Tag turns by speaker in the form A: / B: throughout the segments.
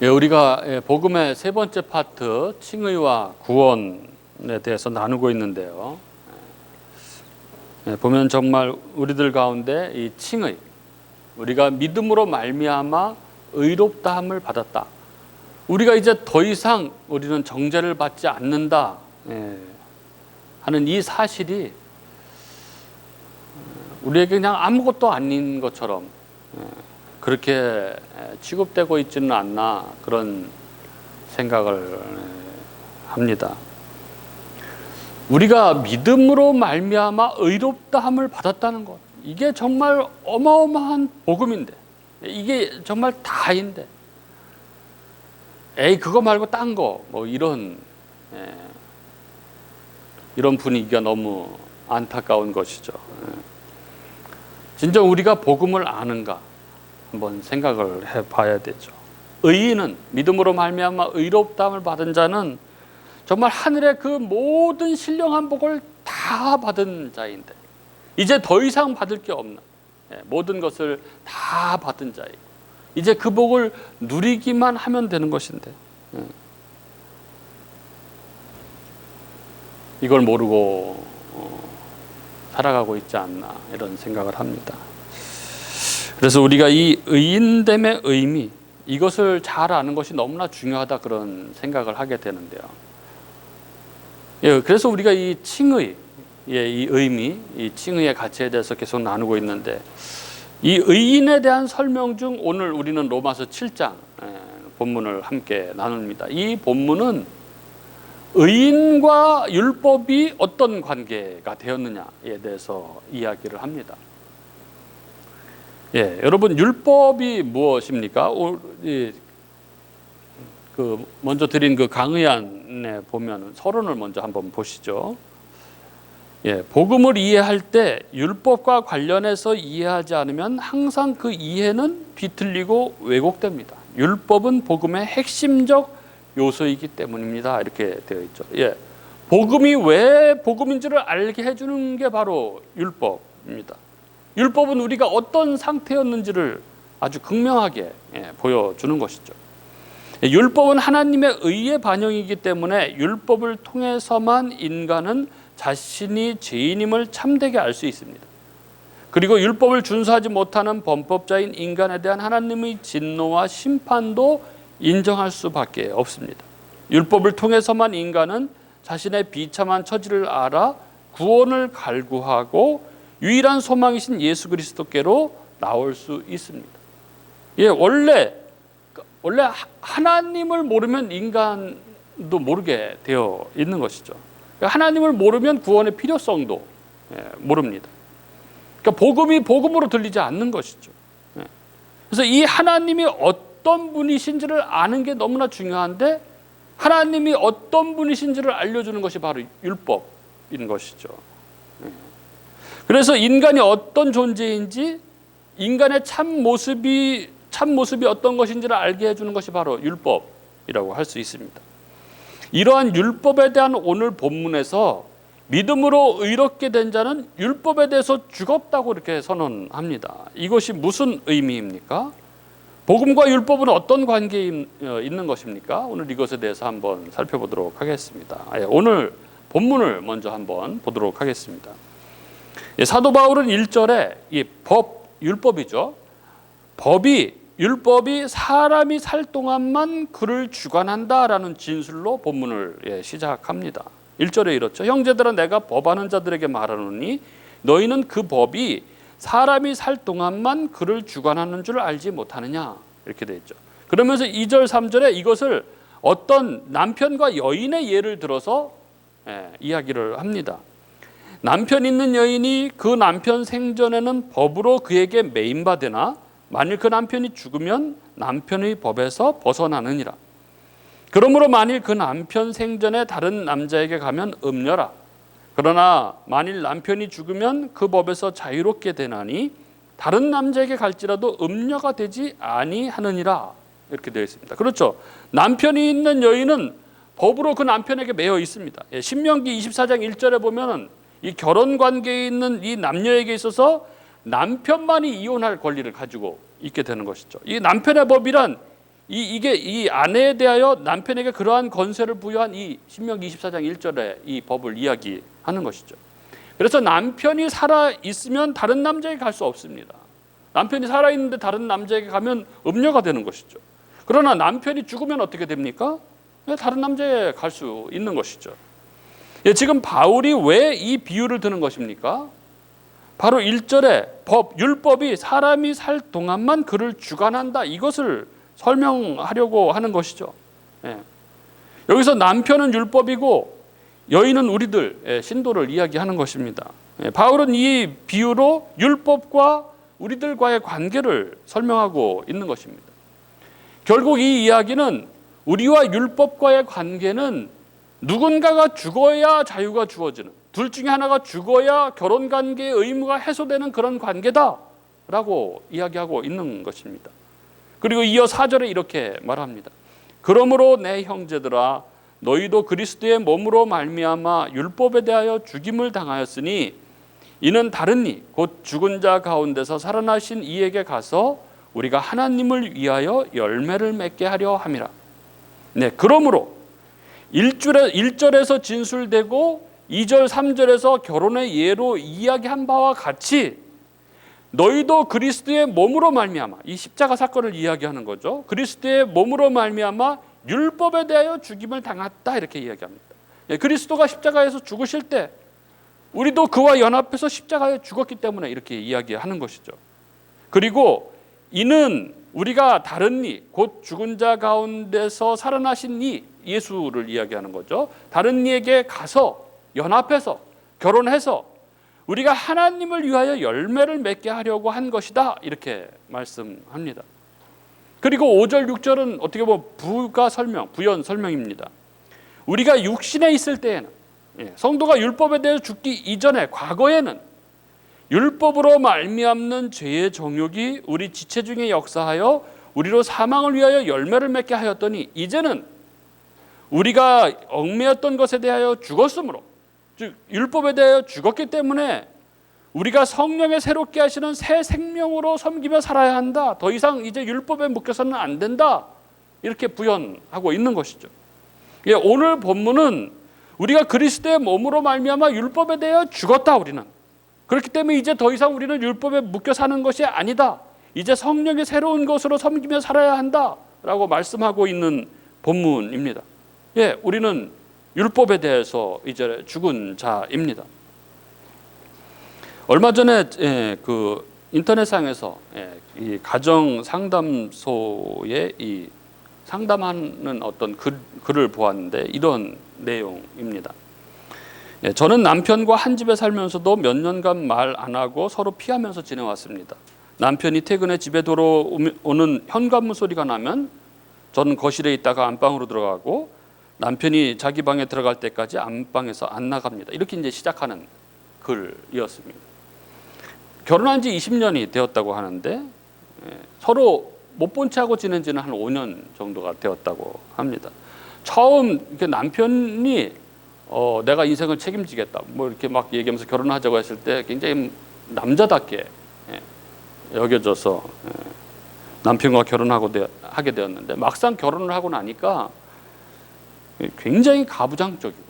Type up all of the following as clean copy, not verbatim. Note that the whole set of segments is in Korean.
A: 우리가 복음의 세 번째 파트 칭의와 구원에 대해서 나누고 있는데요. 보면 정말 우리들 가운데 이 칭의, 우리가 믿음으로 말미암아 의롭다함을 받았다. 우리가 이제 더 이상 우리는 정죄를 받지 않는다 하는 이 사실이 우리에게 그냥 아무것도 아닌 것처럼 그렇게 취급되고 있지는 않나 그런 생각을 합니다. 우리가 믿음으로 말미암아 의롭다함을 받았다는 것, 이게 정말 어마어마한 복음인데, 이게 정말 다인데, 그거 말고 딴 거 뭐 이런 분위기가 너무 안타까운 것이죠. 진짜 우리가 복음을 아는가 한번 생각을 해봐야 되죠. 의인은, 믿음으로 말미암아 의롭다함을 받은 자는 정말 하늘의 그 모든 신령한 복을 다 받은 자인데, 이제 더 이상 받을 게 없나, 모든 것을 다 받은 자이고 이제 그 복을 누리기만 하면 되는 것인데, 이걸 모르고 살아가고 있지 않나 이런 생각을 합니다. 그래서 우리가 이 의인됨의 의미, 이것을 잘 아는 것이 너무나 중요하다 그런 생각을 하게 되는데요. 그래서 우리가 이 칭의, 이 의미, 이 칭의의 가치에 대해서 계속 나누고 있는데, 이 의인에 대한 설명 중 오늘 우리는 로마서 7장 본문을 함께 나눕니다. 이 본문은 의인과 율법이 어떤 관계가 되었느냐에 대해서 이야기를 합니다. 여러분, 율법이 무엇입니까? 먼저 드린 그 강의안에 보면 서론을 먼저 한번 보시죠. 복음을 이해할 때 율법과 관련해서 이해하지 않으면 항상 그 이해는 뒤틀리고 왜곡됩니다. 율법은 복음의 핵심적 요소이기 때문입니다. 이렇게 되어 있죠. 복음이 왜 복음인지를 알게 해주는 게 바로 율법입니다. 율법은 우리가 어떤 상태였는지를 아주 극명하게 보여주는 것이죠. 율법은 하나님의 의의 반영이기 때문에 율법을 통해서만 인간은 자신이 죄인임을 참되게 알 수 있습니다. 그리고 율법을 준수하지 못하는 범법자인 인간에 대한 하나님의 진노와 심판도 인정할 수밖에 없습니다. 율법을 통해서만 인간은 자신의 비참한 처지를 알아 구원을 갈구하고 유일한 소망이신 예수 그리스도께로 나올 수 있습니다. 원래 하나님을 모르면 인간도 모르게 되어 있는 것이죠. 하나님을 모르면 구원의 필요성도 모릅니다. 그러니까 복음이 복음으로 들리지 않는 것이죠. 그래서 이 하나님이 어떤 분이신지를 아는 게 너무나 중요한데, 하나님이 어떤 분이신지를 알려주는 것이 바로 율법인 것이죠. 그래서 인간이 어떤 존재인지, 인간의 참 모습이 어떤 것인지를 알게 해주는 것이 바로 율법이라고 할 수 있습니다. 이러한 율법에 대한 오늘 본문에서 믿음으로 의롭게 된 자는 율법에 대해서 죽었다고 이렇게 선언합니다. 이것이 무슨 의미입니까? 복음과 율법은 어떤 관계에 있는 것입니까? 오늘 이것에 대해서 한번 살펴보도록 하겠습니다. 오늘 본문을 먼저 한번 보도록 하겠습니다. 사도 바울은 1절에 이 율법이죠. 율법이 사람이 살 동안만 그를 주관한다라는 진술로 본문을 시작합니다. 1절에 이렇죠. 형제들아, 내가 법하는 자들에게 말하노니 너희는 그 법이 사람이 살 동안만 그를 주관하는 줄 알지 못하느냐, 이렇게 되어 있죠. 그러면서 2절 3절에 이것을 어떤 남편과 여인의 예를 들어서 이야기를 합니다. 남편 있는 여인이 그 남편 생전에는 법으로 그에게 매임받으나 만일 그 남편이 죽으면 남편의 법에서 벗어나느니라. 그러므로 만일 그 남편 생전에 다른 남자에게 가면 음녀라. 그러나 만일 남편이 죽으면 그 법에서 자유롭게 되나니 다른 남자에게 갈지라도 음녀가 되지 아니하느니라. 이렇게 되어 있습니다. 그렇죠. 남편이 있는 여인은 법으로 그 남편에게 매여 있습니다. 신명기 24장 1절에 보면 이 결혼 관계에 있는 이 남녀에게 있어서 남편만이 이혼할 권리를 가지고 있게 되는 것이죠. 이 남편의 법이란 이게 이 아내에 대하여 남편에게 그러한 권세를 부여한 이 신명기 24장 1절에 이 법을 이야기하는 것이죠. 그래서 남편이 살아 있으면 다른 남자에게 갈 수 없습니다. 남편이 살아 있는데 다른 남자에게 가면 음녀가 되는 것이죠. 그러나 남편이 죽으면 어떻게 됩니까? 다른 남자에게 갈 수 있는 것이죠. 지금 바울이 왜 이 비유를 드는 것입니까? 바로 1절에 율법이 사람이 살 동안만 그를 주관한다, 이것을 설명하려고 하는 것이죠. 여기서 남편은 율법이고 여인은 우리들, 신도를 이야기하는 것입니다. 바울은 이 비유로 율법과 우리들과의 관계를 설명하고 있는 것입니다. 결국 이 이야기는 우리와 율법과의 관계는 누군가가 죽어야 자유가 주어지는, 둘 중에 하나가 죽어야 결혼관계의 의무가 해소되는 그런 관계다라고 이야기하고 있는 것입니다. 그리고 이어 4절에 이렇게 말합니다. 그러므로 내 형제들아, 너희도 그리스도의 몸으로 말미암아 율법에 대하여 죽임을 당하였으니 이는 다른 이 곧 죽은 자 가운데서 살아나신 이에게 가서 우리가 하나님을 위하여 열매를 맺게 하려 함이라. 그러므로 1절에서 진술되고 2절 3절에서 결혼의 예로 이야기한 바와 같이 너희도 그리스도의 몸으로 말미암아, 이 십자가 사건을 이야기하는 거죠. 그리스도의 몸으로 말미암아 율법에 대하여 죽임을 당했다, 이렇게 이야기합니다. 그리스도가 십자가에서 죽으실 때 우리도 그와 연합해서 십자가에 죽었기 때문에 이렇게 이야기하는 것이죠. 그리고 이는 우리가 다른 이 곧 죽은 자 가운데서 살아나신 이 예수를 이야기하는 거죠. 다른 이에게 가서 연합해서 결혼해서 우리가 하나님을 위하여 열매를 맺게 하려고 한 것이다, 이렇게 말씀합니다. 그리고 5절 6절은 어떻게 보면 부연 설명입니다. 우리가 육신에 있을 때에는, 성도가 율법에 대해 죽기 이전에 과거에는 율법으로 말미암는 죄의 정욕이 우리 지체 중에 역사하여 우리로 사망을 위하여 열매를 맺게 하였더니 이제는 우리가 얽매였던 것에 대하여 죽었으므로, 즉 율법에 대하여 죽었기 때문에 우리가 성령의 새롭게 하시는 새 생명으로 섬기며 살아야 한다. 더 이상 이제 율법에 묶여서는 안 된다, 이렇게 부연하고 있는 것이죠. 오늘 본문은 우리가 그리스도의 몸으로 말미암아 율법에 대하여 죽었다, 우리는. 그렇기 때문에 이제 더 이상 우리는 율법에 묶여 사는 것이 아니다. 이제 성령의 새로운 것으로 섬기며 살아야 한다라고 말씀하고 있는 본문입니다. 우리는 율법에 대해서 이제 죽은 자입니다. 얼마 전에 그 인터넷상에서 이 가정 상담소에 이 상담하는 어떤 글을 보았는데 이런 내용입니다. 저는 남편과 한 집에 살면서도 몇 년간 말 안 하고 서로 피하면서 지내왔습니다. 남편이 퇴근해 집에 돌아오는 현관문 소리가 나면 저는 거실에 있다가 안방으로 들어가고 남편이 자기 방에 들어갈 때까지 안방에서 안 나갑니다. 이렇게 이제 시작하는 글이었습니다. 결혼한 지 20년이 되었다고 하는데 서로 못 본 채 하고 지낸 지는 한 5년 정도가 되었다고 합니다. 처음 이렇게 남편이 내가 인생을 책임지겠다, 뭐 이렇게 막 얘기하면서 결혼하자고 했을 때 굉장히 남자답게 여겨져서 남편과 하게 되었는데 막상 결혼을 하고 나니까 굉장히 가부장적이고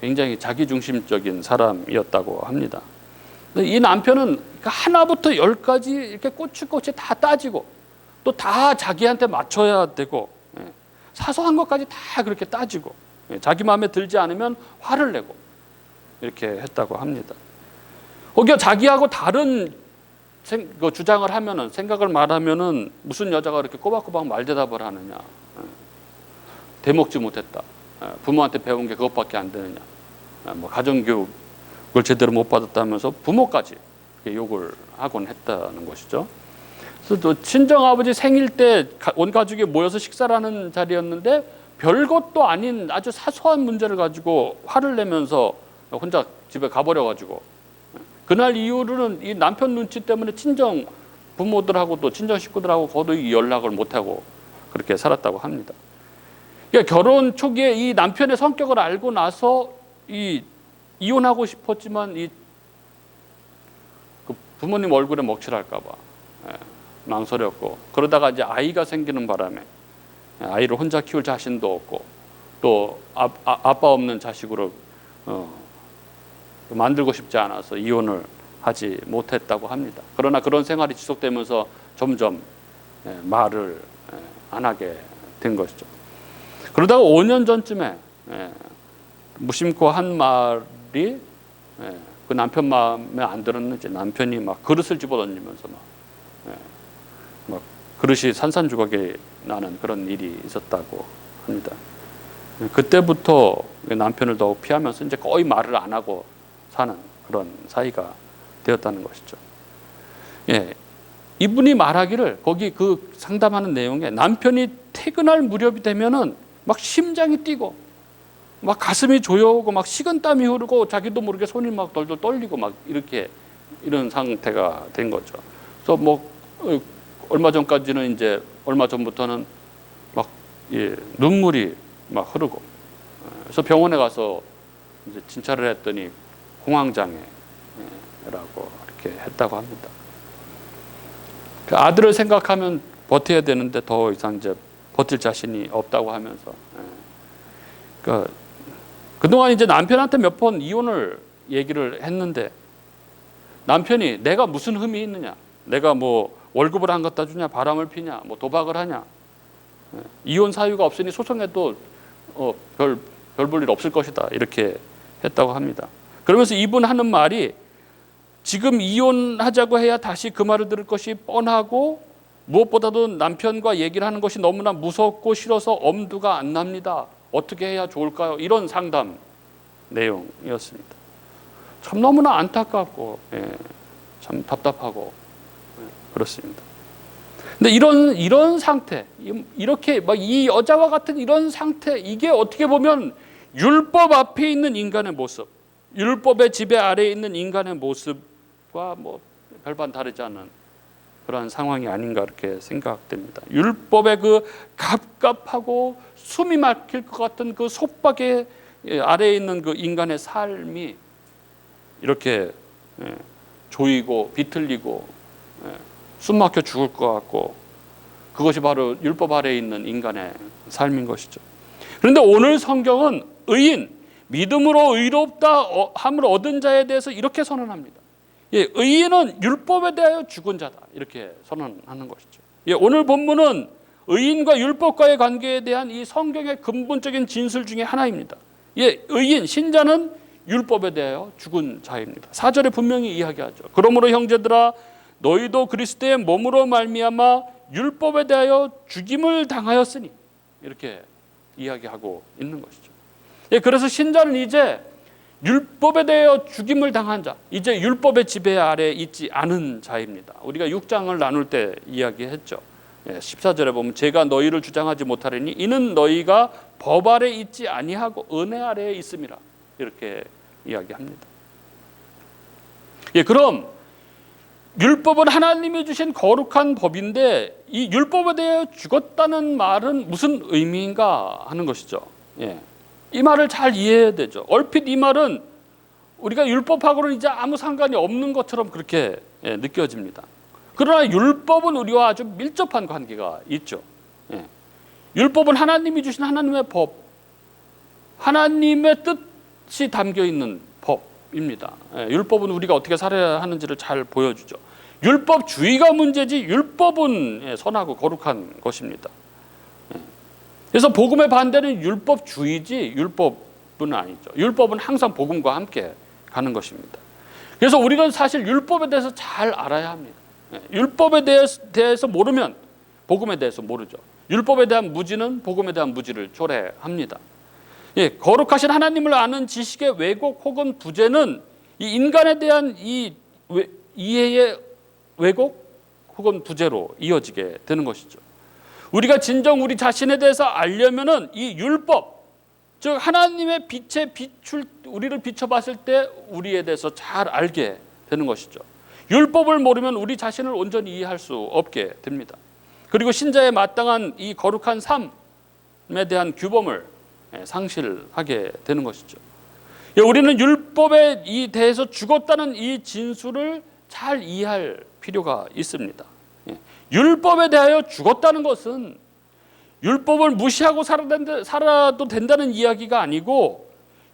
A: 굉장히 자기중심적인 사람이었다고 합니다. 이 남편은 하나부터 열까지 이렇게 꼬치꼬치 다 따지고 또 다 자기한테 맞춰야 되고 사소한 것까지 다 그렇게 따지고 자기 마음에 들지 않으면 화를 내고 이렇게 했다고 합니다. 혹여 자기하고 다른 주장을 하면은, 생각을 말하면은 무슨 여자가 그렇게 꼬박꼬박 말대답을 하느냐, 대먹지 못했다, 부모한테 배운 게 그것밖에 안 되느냐, 뭐 가정교육을 제대로 못 받았다면서 부모까지 욕을 하곤 했다는 것이죠. 그래서 또 친정아버지 생일 때 온 가족이 모여서 식사를 하는 자리였는데 별것도 아닌 아주 사소한 문제를 가지고 화를 내면서 혼자 집에 가버려가지고 그날 이후로는 이 남편 눈치 때문에 친정 부모들하고 또 친정 식구들하고 거의 연락을 못하고 그렇게 살았다고 합니다. 그러니까 결혼 초기에 이 남편의 성격을 알고 나서 이혼하고 싶었지만 그 부모님 얼굴에 먹칠할까 봐 망설였고, 그러다가 이제 아이가 생기는 바람에 아이를 혼자 키울 자신도 없고, 또 아빠 없는 자식으로 만들고 싶지 않아서 이혼을 하지 못했다고 합니다. 그러나 그런 생활이 지속되면서 점점 말을 안 하게 된 것이죠. 그러다가 5년 전쯤에 무심코 한 말이 그 남편 마음에 안 들었는지 남편이 막 그릇을 집어던지면서 막 그릇이 산산조각이 나는 그런 일이 있었다고 합니다. 그때부터 남편을 더욱 피하면서 이제 거의 말을 안 하고 사는 그런 사이가 되었다는 것이죠. 이분이 말하기를, 거기 그 상담하는 내용에 남편이 퇴근할 무렵이 되면은 막 심장이 뛰고 막 가슴이 조여오고 막 식은땀이 흐르고 자기도 모르게 손이 막 덜덜 떨리고 막 이렇게 이런 상태가 된 거죠. 그래서 뭐 얼마 전까지는 이제 얼마 전부터는 막 눈물이 막 흐르고, 그래서 병원에 가서 이제 진찰을 했더니 공황장애라고 이렇게 했다고 합니다. 그 아들을 생각하면 버텨야 되는데 더 이상 이제 버틸 자신이 없다고 하면서, 그러니까 그동안 이제 남편한테 몇 번 이혼을 얘기를 했는데 남편이 내가 무슨 흠이 있느냐, 내가 뭐 월급을 안 갖다 주냐, 바람을 피냐, 뭐 도박을 하냐, 이혼 사유가 없으니 소송해도 별 볼 일 없을 것이다, 이렇게 했다고 합니다. 그러면서 이분 하는 말이, 지금 이혼하자고 해야 다시 그 말을 들을 것이 뻔하고 무엇보다도 남편과 얘기를 하는 것이 너무나 무섭고 싫어서 엄두가 안 납니다. 어떻게 해야 좋을까요? 이런 상담 내용이었습니다. 참 너무나 안타깝고 참 답답하고 그렇습니다. 근데 이런 상태, 이렇게 막 이 여자와 같은 이런 상태, 이게 어떻게 보면 율법 앞에 있는 인간의 모습, 율법의 지배 아래에 있는 인간의 모습과 뭐 별반 다르지 않은 그런 상황이 아닌가 이렇게 생각됩니다. 율법의 그 갑갑하고 숨이 막힐 것 같은 그 속박의 아래에 있는 그 인간의 삶이 이렇게 조이고 비틀리고 숨 막혀 죽을 것 같고, 그것이 바로 율법 아래에 있는 인간의 삶인 것이죠. 그런데 오늘 성경은 의인, 믿음으로 의롭다 함을 얻은 자에 대해서 이렇게 선언합니다. 의인은 율법에 대하여 죽은 자다, 이렇게 선언하는 것이죠. 오늘 본문은 의인과 율법과의 관계에 대한 이 성경의 근본적인 진술 중에 하나입니다. 의인, 신자는 율법에 대하여 죽은 자입니다. 4절에 분명히 이야기하죠. 그러므로 형제들아, 너희도 그리스도의 몸으로 말미암아 율법에 대하여 죽임을 당하였으니, 이렇게 이야기하고 있는 것이죠. 그래서 신자는 이제 율법에 대하여 죽임을 당한 자, 이제 율법의 지배 아래에 있지 않은 자입니다. 우리가 6장을 나눌 때 이야기했죠. 14절에 보면 제가 너희를 주장하지 못하리니 이는 너희가 법 아래에 있지 아니하고 은혜 아래에 있음이라, 이렇게 이야기합니다. 그럼 율법은 하나님이 주신 거룩한 법인데 이 율법에 대해 죽었다는 말은 무슨 의미인가 하는 것이죠. 이 말을 잘 이해해야 되죠. 얼핏 이 말은 우리가 율법하고는 이제 아무 상관이 없는 것처럼 그렇게 느껴집니다. 그러나 율법은 우리와 아주 밀접한 관계가 있죠. 율법은 하나님이 주신 하나님의 법, 하나님의 뜻이 담겨 있는 법입니다. 율법은 우리가 어떻게 살아야 하는지를 잘 보여주죠. 율법주의가 문제지 율법은 선하고 거룩한 것입니다. 그래서 복음의 반대는 율법주의지 율법은 아니죠. 율법은 항상 복음과 함께 가는 것입니다. 그래서 우리는 사실 율법에 대해서 잘 알아야 합니다. 율법에 대해서 모르면 복음에 대해서 모르죠. 율법에 대한 무지는 복음에 대한 무지를 초래합니다. 거룩하신 하나님을 아는 지식의 왜곡 혹은 부재는 이 인간에 대한 이 이해의 왜곡 혹은 부재로 이어지게 되는 것이죠. 우리가 진정 우리 자신에 대해서 알려면은 이 율법, 즉 하나님의 빛에 우리를 비춰봤을 때 우리에 대해서 잘 알게 되는 것이죠. 율법을 모르면 우리 자신을 온전히 이해할 수 없게 됩니다. 그리고 신자의 마땅한 이 거룩한 삶에 대한 규범을 상실하게 되는 것이죠. 우리는 율법에 대해서 죽었다는 이 진술을 잘 이해할 필요가 있습니다. 율법에 대하여 죽었다는 것은 율법을 무시하고 살아도 된다는 이야기가 아니고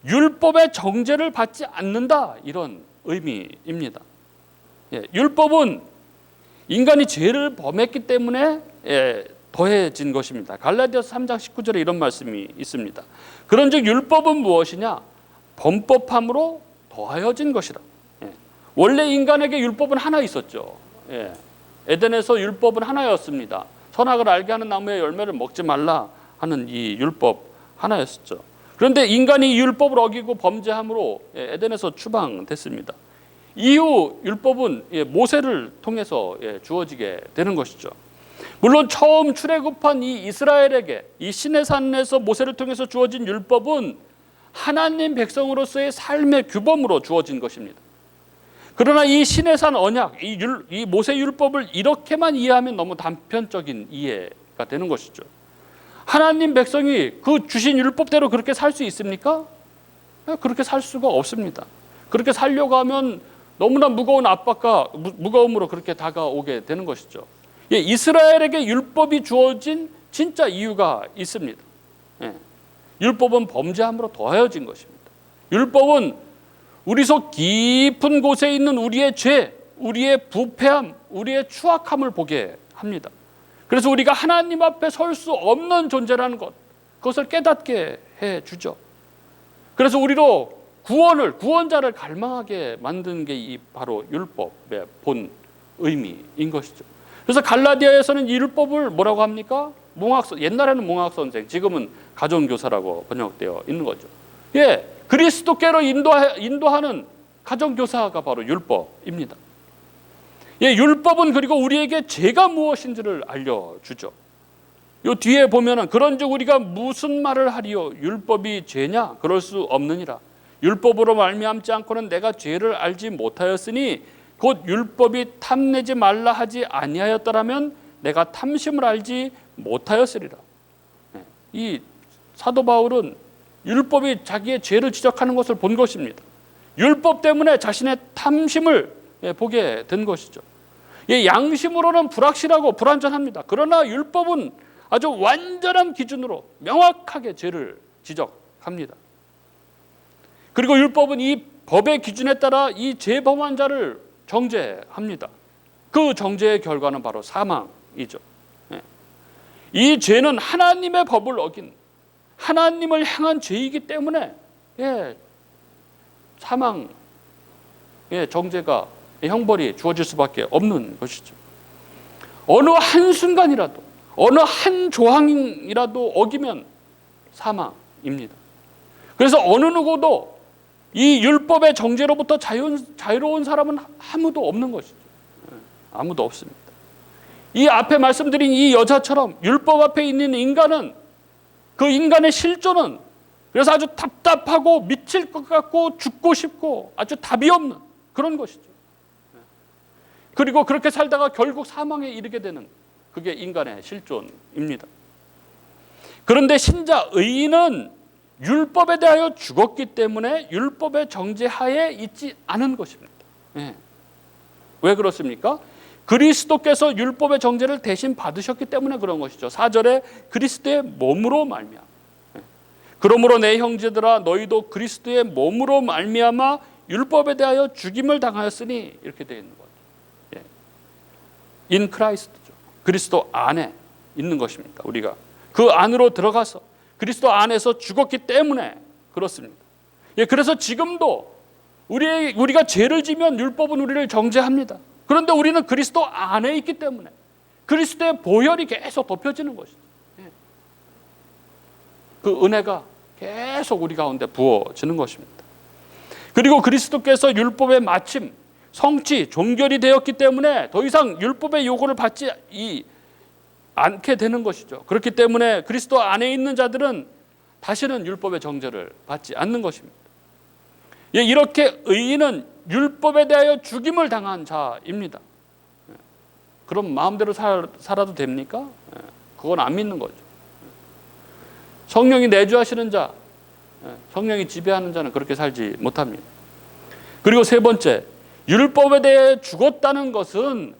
A: 율법의 정죄를 받지 않는다, 이런 의미입니다. 율법은 인간이 죄를 범했기 때문에 더해진 것입니다. 갈라디아서 3장 19절에 이런 말씀이 있습니다. 그런즉 율법은 무엇이냐? 범법함으로 더하여진 것이라. 원래 인간에게 율법은 하나 있었죠. 에덴에서 율법은 하나였습니다. 선악을 알게 하는 나무의 열매를 먹지 말라 하는 이 율법 하나였었죠. 그런데 인간이 이 율법을 어기고 범죄함으로 에덴에서 추방됐습니다. 이후 율법은 모세를 통해서 주어지게 되는 것이죠. 물론 처음 출애굽한 이 이스라엘에게 이 시내산에서 모세를 통해서 주어진 율법은 하나님 백성으로서의 삶의 규범으로 주어진 것입니다. 그러나 이 시내산 언약, 이 모세 율법을 이렇게만 이해하면 너무 단편적인 이해가 되는 것이죠. 하나님 백성이 그 주신 율법대로 그렇게 살 수 있습니까? 그렇게 살 수가 없습니다. 그렇게 살려고 하면 너무나 무거운 압박과 무거움으로 그렇게 다가오게 되는 것이죠. 이스라엘에게 율법이 주어진 진짜 이유가 있습니다. 율법은 범죄함으로 더하여진 것입니다. 율법은 우리 속 깊은 곳에 있는 우리의 죄, 우리의 부패함, 우리의 추악함을 보게 합니다. 그래서 우리가 하나님 앞에 설 수 없는 존재라는 것, 그것을 깨닫게 해주죠. 그래서 우리로 구원자를 갈망하게 만든 게 바로 율법의 본 의미인 것이죠. 그래서 갈라디아에서는 이 율법을 뭐라고 합니까? 옛날에는 몽학 선생, 지금은 가정교사라고 번역되어 있는 거죠. 그리스도께로 인도하는 가정교사가 바로 율법입니다. 율법은 그리고 우리에게 죄가 무엇인지를 알려주죠. 요 뒤에 보면은 그런즉 우리가 무슨 말을 하리요? 율법이 죄냐? 그럴 수 없느니라. 율법으로 말미암지 않고는 내가 죄를 알지 못하였으니 곧 율법이 탐내지 말라 하지 아니하였더라면 내가 탐심을 알지 못하였으리라. 이 사도 바울은 율법이 자기의 죄를 지적하는 것을 본 것입니다. 율법 때문에 자신의 탐심을 보게 된 것이죠. 양심으로는 불확실하고 불완전합니다. 그러나 율법은 아주 완전한 기준으로 명확하게 죄를 지적합니다. 그리고 율법은 이 법의 기준에 따라 이 죄범한 자를 정죄합니다. 그 정죄의 결과는 바로 사망이죠. 이 죄는 하나님의 법을 어긴 하나님을 향한 죄이기 때문에 사망의 정죄가 형벌이 주어질 수밖에 없는 것이죠. 어느 한순간이라도 어느 한 조항이라도 어기면 사망입니다. 그래서 어느 누구도 이 율법의 정죄로부터 자유로운 사람은 아무도 없는 것이죠. 아무도 없습니다. 이 앞에 말씀드린 이 여자처럼 율법 앞에 있는 인간은, 그 인간의 실존은 그래서 아주 답답하고 미칠 것 같고 죽고 싶고 아주 답이 없는 그런 것이죠. 그리고 그렇게 살다가 결국 사망에 이르게 되는, 그게 인간의 실존입니다. 그런데 신자 의인은 율법에 대하여 죽었기 때문에 율법의 정죄하에 있지 않은 것입니다. 왜 그렇습니까? 그리스도께서 율법의 정죄를 대신 받으셨기 때문에 그런 것이죠. 4절에 그리스도의 몸으로 말미암아. 그러므로 내 형제들아 너희도 그리스도의 몸으로 말미암아 율법에 대하여 죽임을 당하였으니, 이렇게 되어 있는 거죠. In Christ죠. 그리스도 안에 있는 것입니다. 우리가 그 안으로 들어가서 그리스도 안에서 죽었기 때문에 그렇습니다. 그래서 지금도 우리가 죄를 지면 율법은 우리를 정죄합니다. 그런데 우리는 그리스도 안에 있기 때문에 그리스도의 보혈이 계속 덮여지는 것이죠. 그 은혜가 계속 우리 가운데 부어지는 것입니다. 그리고 그리스도께서 율법의 마침, 성취, 종결이 되었기 때문에 더 이상 율법의 요구를 받지 않게 되는 것이죠. 그렇기 때문에 그리스도 안에 있는 자들은 다시는 율법의 정죄를 받지 않는 것입니다. 이렇게 의인은 율법에 대하여 죽임을 당한 자입니다. 그럼 마음대로 살아도 됩니까? 그건 안 믿는 거죠. 성령이 내주하시는 자, 성령이 지배하는 자는 그렇게 살지 못합니다. 그리고 세 번째, 율법에 대해 죽었다는 것은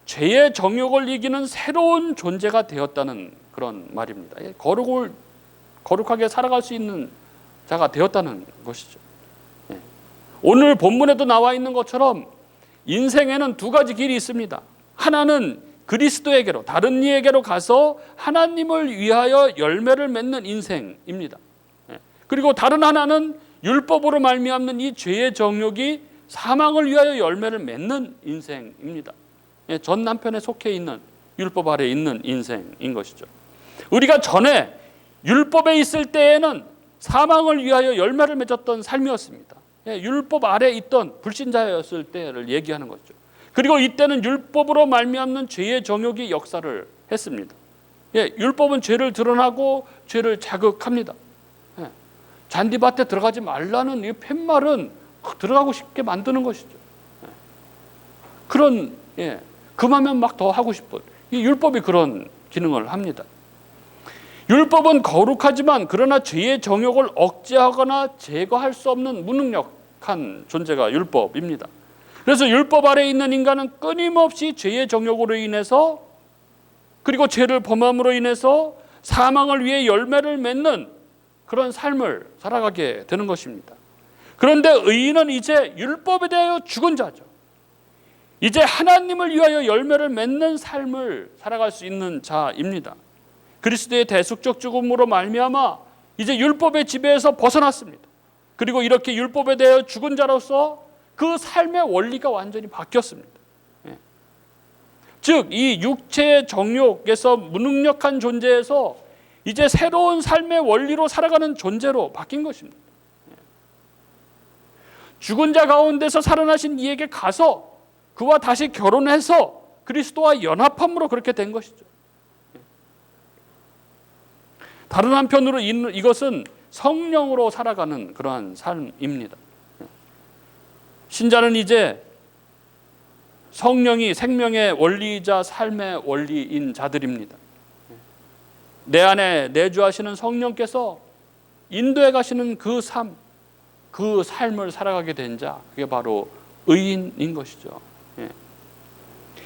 A: 죄의 정욕을 이기는 새로운 존재가 되었다는 그런 말입니다. 거룩하게 살아갈 수 있는 자가 되었다는 것이죠. 오늘 본문에도 나와 있는 것처럼 인생에는 두 가지 길이 있습니다. 하나는 그리스도에게로, 다른 이에게로 가서 하나님을 위하여 열매를 맺는 인생입니다. 그리고 다른 하나는 율법으로 말미암는 이 죄의 정욕이 사망을 위하여 열매를 맺는 인생입니다. 전 남편에 속해 있는, 율법 아래 있는 인생인 것이죠. 우리가 전에 율법에 있을 때에는 사망을 위하여 열매를 맺었던 삶이었습니다. 율법 아래 있던 불신자였을 때를 얘기하는 거죠. 그리고 이때는 율법으로 말미암는 죄의 정욕이 역사를 했습니다. 율법은 죄를 드러나고 죄를 자극합니다. 잔디밭에 들어가지 말라는 이 팻말은 들어가고 싶게 만드는 것이죠. 그런, 금하면 막 더 하고 싶은, 이 율법이 그런 기능을 합니다. 율법은 거룩하지만 그러나 죄의 정욕을 억제하거나 제거할 수 없는 무능력한 존재가 율법입니다. 그래서 율법 아래 있는 인간은 끊임없이 죄의 정욕으로 인해서, 그리고 죄를 범함으로 인해서 사망을 위해 열매를 맺는 그런 삶을 살아가게 되는 것입니다. 그런데 의인은 이제 율법에 대하여 죽은 자죠. 이제 하나님을 위하여 열매를 맺는 삶을 살아갈 수 있는 자입니다. 그리스도의 대속적 죽음으로 말미암아 이제 율법의 지배에서 벗어났습니다. 그리고 이렇게 율법에 대하여 죽은 자로서 그 삶의 원리가 완전히 바뀌었습니다. 즉, 이 육체의 정욕에서 무능력한 존재에서 이제 새로운 삶의 원리로 살아가는 존재로 바뀐 것입니다. 죽은 자 가운데서 살아나신 이에게 가서 그와 다시 결혼해서 그리스도와 연합함으로 그렇게 된 것이죠. 다른 한편으로 이것은 성령으로 살아가는 그러한 삶입니다. 신자는 이제 성령이 생명의 원리이자 삶의 원리인 자들입니다. 내 안에 내주하시는 성령께서 인도해 가시는 그 삶, 그 삶을 살아가게 된 자, 그게 바로 의인인 것이죠.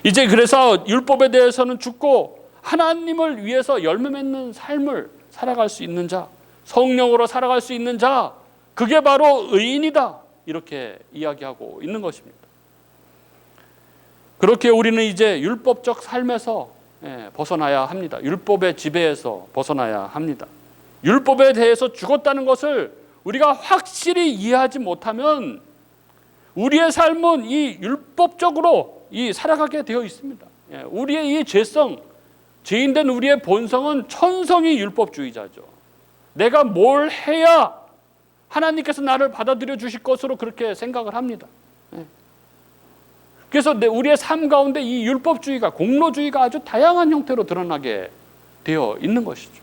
A: 이제 그래서 율법에 대해서는 죽고 하나님을 위해서 열매 맺는 삶을 살아갈 수 있는 자, 성령으로 살아갈 수 있는 자, 그게 바로 의인이다, 이렇게 이야기하고 있는 것입니다. 그렇게 우리는 이제 율법적 삶에서 벗어나야 합니다. 율법의 지배에서 벗어나야 합니다. 율법에 대해서 죽었다는 것을 우리가 확실히 이해하지 못하면 우리의 삶은 이 율법적으로 살아가게 되어 있습니다. 우리의 이 죄인된 우리의 본성은 천성이 율법주의자죠. 내가 뭘 해야 하나님께서 나를 받아들여 주실 것으로 그렇게 생각을 합니다. 그래서 우리의 삶 가운데 이 율법주의가, 공로주의가 아주 다양한 형태로 드러나게 되어 있는 것이죠.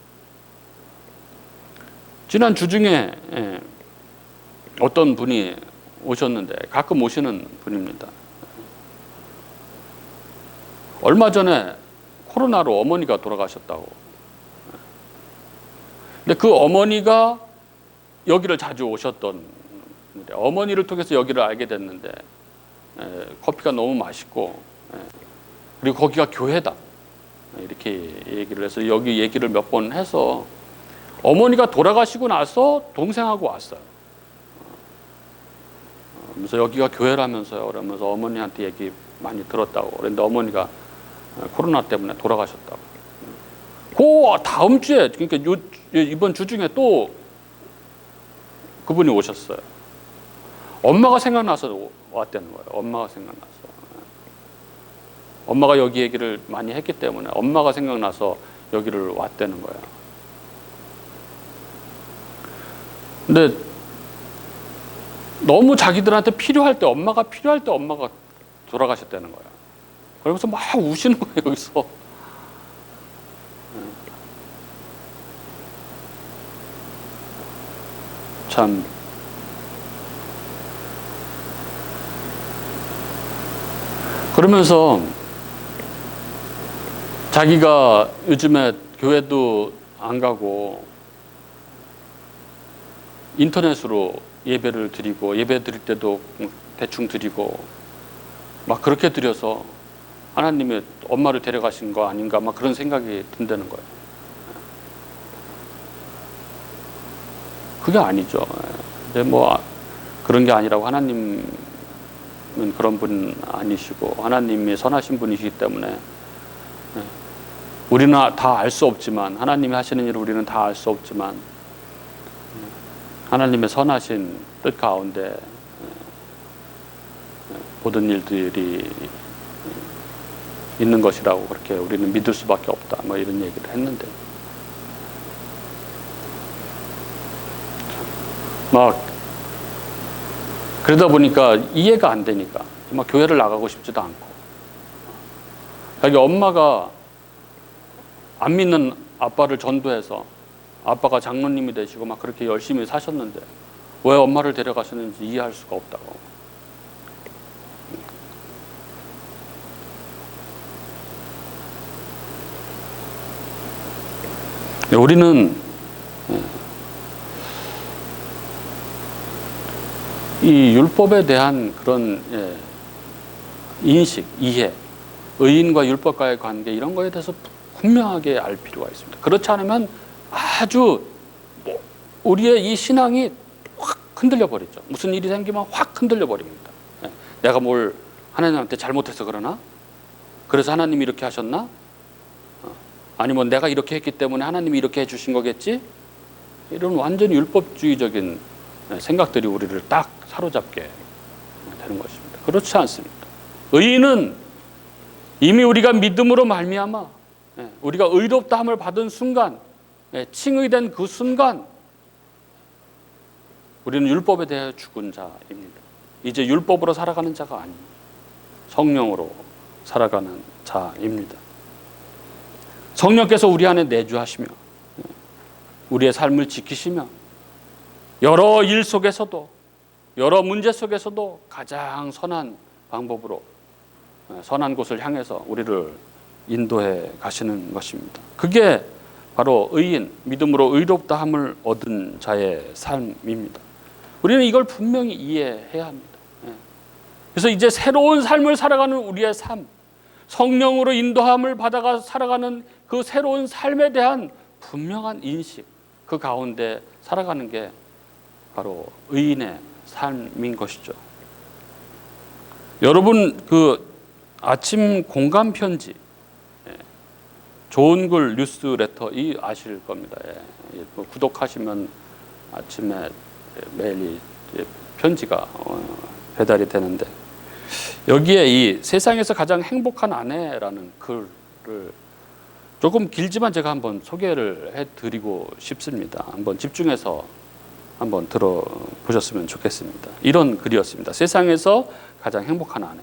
A: 지난 주 중에 어떤 분이 오셨는데, 가끔 오시는 분입니다. 얼마 전에 코로나로 어머니가 돌아가셨다고. 근데 그 어머니가 여기를 자주 오셨던, 어머니를 통해서 여기를 알게 됐는데, 커피가 너무 맛있고, 그리고 거기가 교회다, 이렇게 얘기를 해서 여기 얘기를 몇 번 해서 어머니가 돌아가시고 나서 동생하고 왔어요. 그래서 여기가 교회라면서요, 그러면서 어머니한테 얘기 많이 들었다고. 그런데 어머니가 코로나 때문에 돌아가셨다고. 그 다음 주에, 그러니까 이번 주 중에 또 그분이 오셨어요. 엄마가 생각나서 왔다는 거예요. 엄마가 생각나서. 엄마가 여기 얘기를 많이 했기 때문에 엄마가 생각나서 여기를 왔다는 거예요. 근데 너무 자기들한테 필요할 때, 엄마가 필요할 때 엄마가 돌아가셨다는 거예요. 그러면서 막 우시는 거예요, 여기서. 참. 그러면서 자기가 요즘에 교회도 안 가고 인터넷으로 예배를 드리고, 예배 드릴 때도 대충 드리고 막 그렇게 드려서 하나님이 엄마를 데려가신 거 아닌가 막 그런 생각이 든다는 거예요. 그게 아니죠. 근데 뭐 그런 게 아니라고, 하나님은 그런 분 아니시고 하나님이 선하신 분이시기 때문에 우리는 다 알 수 없지만, 하나님이 하시는 일을 우리는 다 알 수 없지만 하나님의 선하신 뜻 가운데 모든 일들이 있는 것이라고 그렇게 우리는 믿을 수밖에 없다, 뭐 이런 얘기를 했는데, 막 그러다 보니까 이해가 안 되니까 막 교회를 나가고 싶지도 않고, 자기 엄마가 안 믿는 아빠를 전도해서 아빠가 장로님이 되시고 막 그렇게 열심히 사셨는데 왜 엄마를 데려가셨는지 이해할 수가 없다고. 우리는 이 율법에 대한 그런 인식, 이해, 의인과 율법과의 관계, 이런 거에 대해서 분명하게 알 필요가 있습니다. 그렇지 않으면 아주 우리의 이 신앙이 확 흔들려 버리죠. 무슨 일이 생기면 확 흔들려 버립니다. 내가 뭘 하나님한테 잘못해서 그러나? 그래서 하나님이 이렇게 하셨나? 아니면 내가 이렇게 했기 때문에 하나님이 이렇게 해주신 거겠지? 이런 완전히 율법주의적인 생각들이 우리를 딱 사로잡게 되는 것입니다. 그렇지 않습니다. 의인은 이미 우리가 믿음으로 말미암아 우리가 의롭다함을 받은 순간, 칭의된 그 순간 우리는 율법에 대해 죽은 자입니다. 이제 율법으로 살아가는 자가 아닙니다. 성령으로 살아가는 자입니다. 성령께서 우리 안에 내주하시며 우리의 삶을 지키시며 여러 일 속에서도, 여러 문제 속에서도 가장 선한 방법으로 선한 곳을 향해서 우리를 인도해 가시는 것입니다. 그게 바로 의인, 믿음으로 의롭다함을 얻은 자의 삶입니다. 우리는 이걸 분명히 이해해야 합니다. 그래서 이제 새로운 삶을 살아가는 우리의 삶, 성령으로 인도함을 받아가 살아가는 그 새로운 삶에 대한 분명한 인식, 그 가운데 살아가는 게 바로 의인의 삶인 것이죠. 여러분, 그 아침 공감 편지, 좋은 글 뉴스레터 이 아실 겁니다. 구독하시면 아침에 매일 편지가 배달이 되는데, 여기에 이 세상에서 가장 행복한 아내라는 글을 조금 길지만 제가 한번 소개를 해드리고 싶습니다. 한번 집중해서 한번 들어보셨으면 좋겠습니다. 이런 글이었습니다. 세상에서 가장 행복한 아내.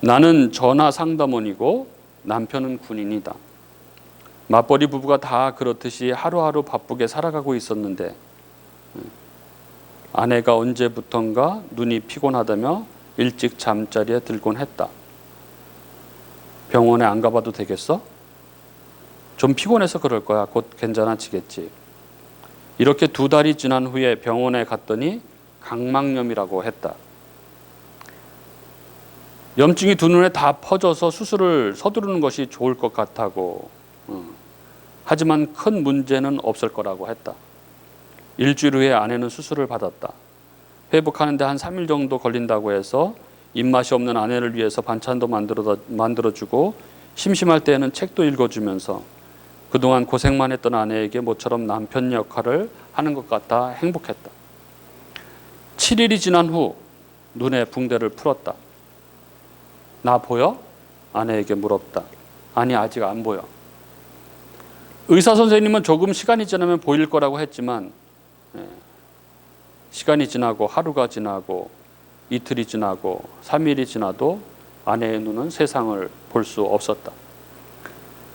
A: 나는 전화 상담원이고 남편은 군인이다. 맞벌이 부부가 다 그렇듯이 하루하루 바쁘게 살아가고 있었는데 아내가 언제부턴가 눈이 피곤하다며 일찍 잠자리에 들곤 했다. 병원에 안 가봐도 되겠어? 좀 피곤해서 그럴 거야. 곧 괜찮아지겠지. 이렇게 2달이 지난 후에 병원에 갔더니 각막염이라고 했다. 염증이 두 눈에 다 퍼져서 수술을 서두르는 것이 좋을 것 같다고. 하지만 큰 문제는 없을 거라고 했다. 일주일 후에 아내는 수술을 받았다. 회복하는데 한 3일 정도 걸린다고 해서 입맛이 없는 아내를 위해서 반찬도 만들어주고 심심할 때에는 책도 읽어주면서 그동안 고생만 했던 아내에게 모처럼 남편 역할을 하는 것 같아 행복했다. 7일이 지난 후 눈에 붕대를 풀었다. 나 보여? 아내에게 물었다. 아니, 아직 안 보여. 의사 선생님은 조금 시간이 지나면 보일 거라고 했지만 시간이 지나고 하루가 지나고 이틀이 지나고 3일이 지나도 아내의 눈은 세상을 볼 수 없었다.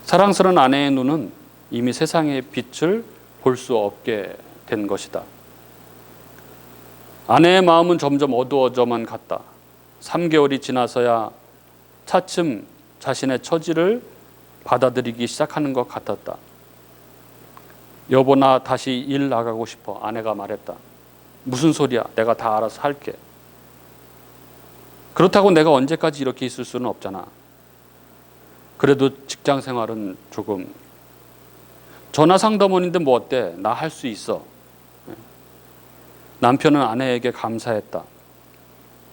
A: 사랑스러운 아내의 눈은 이미 세상의 빛을 볼 수 없게 된 것이다. 아내의 마음은 점점 어두워져만 갔다. 3개월이 지나서야 차츰 자신의 처지를 받아들이기 시작하는 것 같았다. 여보, 나 다시 일 나가고 싶어. 아내가 말했다. 무슨 소리야? 내가 다 알아서 할게. 그렇다고 내가 언제까지 이렇게 있을 수는 없잖아. 그래도 직장 생활은 조금, 전화 상담원인데 뭐 어때? 나 할 수 있어. 남편은 아내에게 감사했다.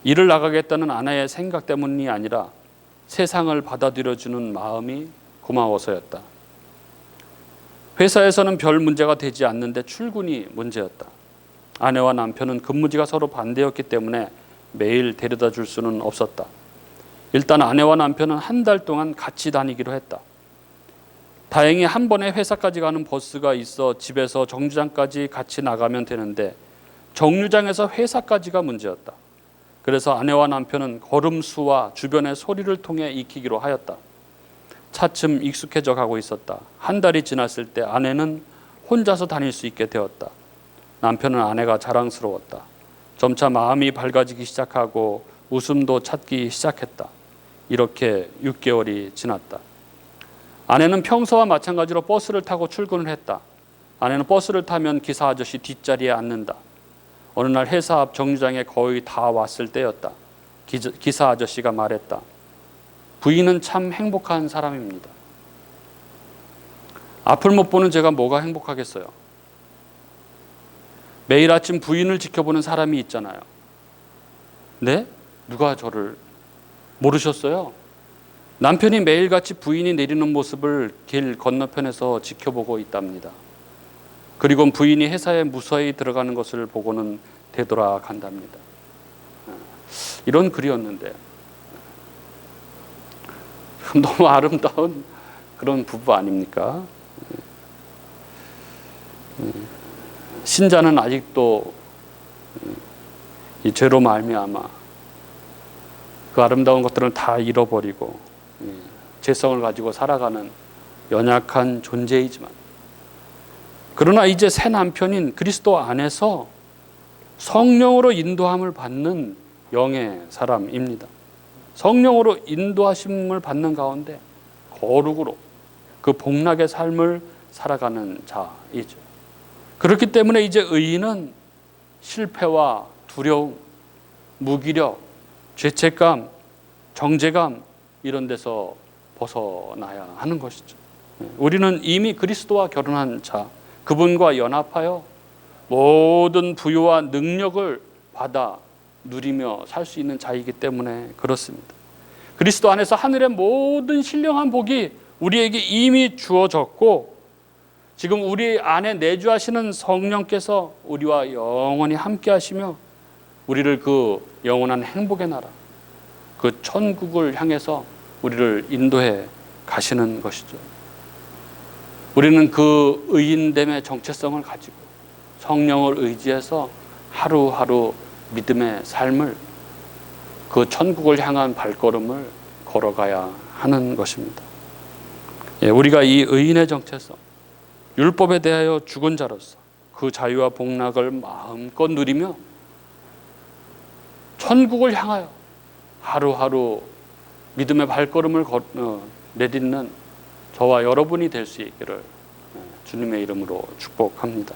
A: 일을 나가겠다는 아내의 생각 때문이 아니라 세상을 받아들여주는 마음이 고마워서였다. 회사에서는 별 문제가 되지 않는데 출근이 문제였다. 아내와 남편은 근무지가 서로 반대였기 때문에 매일 데려다 줄 수는 없었다. 일단 아내와 남편은 한 달 동안 같이 다니기로 했다. 다행히 한 번에 회사까지 가는 버스가 있어 집에서 정류장까지 같이 나가면 되는데 정류장에서 회사까지가 문제였다. 그래서 아내와 남편은 걸음수와 주변의 소리를 통해 익히기로 하였다. 차츰 익숙해져 가고 있었다. 한 달이 지났을 때 아내는 혼자서 다닐 수 있게 되었다. 남편은 아내가 자랑스러웠다. 점차 마음이 밝아지기 시작하고 웃음도 찾기 시작했다. 이렇게 6개월이 지났다. 아내는 평소와 마찬가지로 버스를 타고 출근을 했다. 아내는 버스를 타면 기사 아저씨 뒷자리에 앉는다. 어느 날 회사 앞 정류장에 거의 다 왔을 때였다. 기사 아저씨가 말했다. 부인은 참 행복한 사람입니다. 앞을 못 보는 제가 뭐가 행복하겠어요. 매일 아침 부인을 지켜보는 사람이 있잖아요. 네? 누가 저를 모르셨어요? 남편이 매일같이 부인이 내리는 모습을 길 건너편에서 지켜보고 있답니다. 그리고 부인이 회사에 무사히 들어가는 것을 보고는 되돌아간답니다. 이런 글이었는데 너무 아름다운 그런 부부 아닙니까? 신자는 아직도 이 죄로 말미암아 그 아름다운 것들을 다 잃어버리고 죄성을 가지고 살아가는 연약한 존재이지만, 그러나 이제 새 남편인 그리스도 안에서 성령으로 인도함을 받는 영의 사람입니다. 성령으로 인도하심을 받는 가운데 거룩으로 그 복락의 삶을 살아가는 자이죠. 그렇기 때문에 이제 의인은 실패와 두려움, 무기력, 죄책감, 정죄감 이런 데서 벗어나야 하는 것이죠. 우리는 이미 그리스도와 결혼한 자, 그분과 연합하여 모든 부유와 능력을 받아 누리며 살 수 있는 자이기 때문에 그렇습니다. 그리스도 안에서 하늘의 모든 신령한 복이 우리에게 이미 주어졌고, 지금 우리 안에 내주하시는 성령께서 우리와 영원히 함께 하시며 우리를 그 영원한 행복의 나라, 그 천국을 향해서 우리를 인도해 가시는 것이죠. 우리는 그 의인됨의 정체성을 가지고 성령을 의지해서 하루하루 믿음의 삶을, 그 천국을 향한 발걸음을 걸어가야 하는 것입니다. 우리가 이 의인의 정체성, 율법에 대하여 죽은 자로서 그 자유와 복락을 마음껏 누리며 천국을 향하여 하루하루 믿음의 발걸음을 내딛는 저와 여러분이 될 수 있기를 주님의 이름으로 축복합니다.